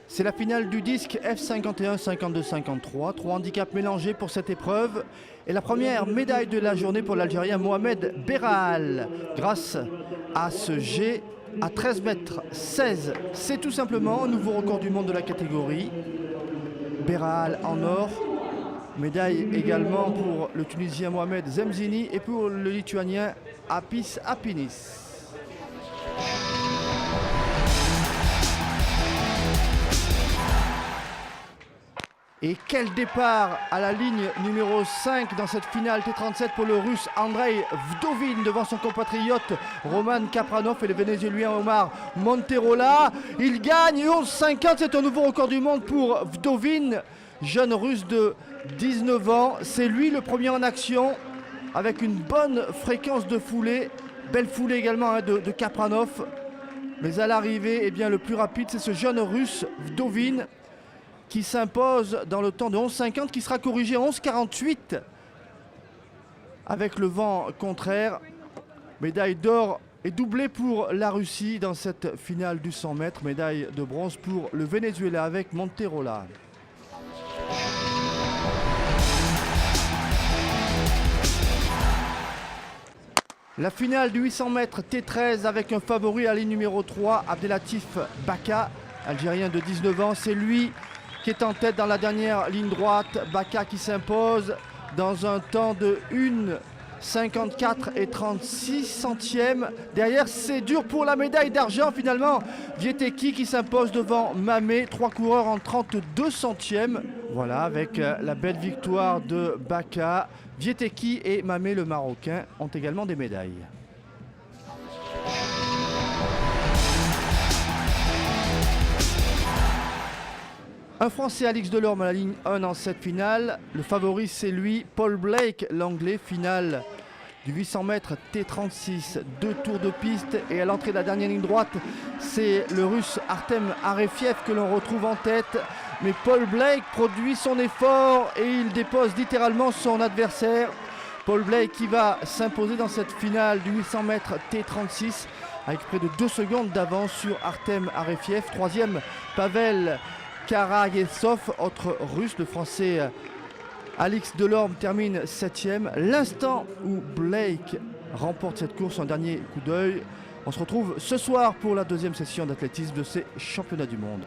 C'est la finale du disque F51 52-53, 3 handicaps mélangés pour cette épreuve. Et la première médaille de la journée pour l'Algérien Mohamed Berral, grâce à ce jet à 13 mètres 16. C'est tout simplement un nouveau record du monde de la catégorie. Berral en or. Médaille également pour le Tunisien Mohamed Zemzini et pour le Lituanien Apis Apinis. Et quel départ à la ligne numéro 5 dans cette finale T37 pour le Russe Andrei Vdovin devant son compatriote Roman Kapranov et le Vénézuélien Omar Monterola. Il gagne 11,50, c'est un nouveau record du monde pour Vdovin, jeune Russe de 19 ans. C'est lui le premier en action avec une bonne fréquence de foulée, belle foulée également de Kapranov. Mais à l'arrivée, eh bien, le plus rapide, c'est ce jeune Russe Vdovin qui s'impose dans le temps de 11,50, qui sera corrigé à 11,48 avec le vent contraire. Médaille d'or et doublé pour la Russie dans cette finale du 100 mètres. Médaille de bronze pour le Venezuela avec Monterola. La finale du 800 mètres T13 avec un favori à la ligne numéro 3, Abdelatif Baka, Algérien de 19 ans. C'est lui qui est en tête dans la dernière ligne droite. Baka qui s'impose dans un temps de 1,54 et 36 centièmes. Derrière, c'est dur pour la médaille d'argent finalement. Vieteki qui s'impose devant Mamé, 3 coureurs en 32 centièmes. Voilà, avec la belle victoire de Baka. Vieteki et Mamé, le Marocain, ont également des médailles. Un Français, Alix Delorme, à la ligne 1 en cette finale. Le favori, c'est lui, Paul Blake, l'Anglais. Finale du 800 mètres T36, 2 tours de piste. Et à l'entrée de la dernière ligne droite, c'est le Russe Artem Arefiev que l'on retrouve en tête. Mais Paul Blake produit son effort et il dépose littéralement son adversaire. Paul Blake qui va s'imposer dans cette finale du 800 mètres T36 avec près de 2 secondes d'avance sur Artem Arefiev. Troisième, Pavel Karaguesov, autre Russe. Le Français Alix Delorme termine 7e. L'instant où Blake remporte cette course, un dernier coup d'œil. On se retrouve ce soir pour la deuxième session d'athlétisme de ces championnats du monde.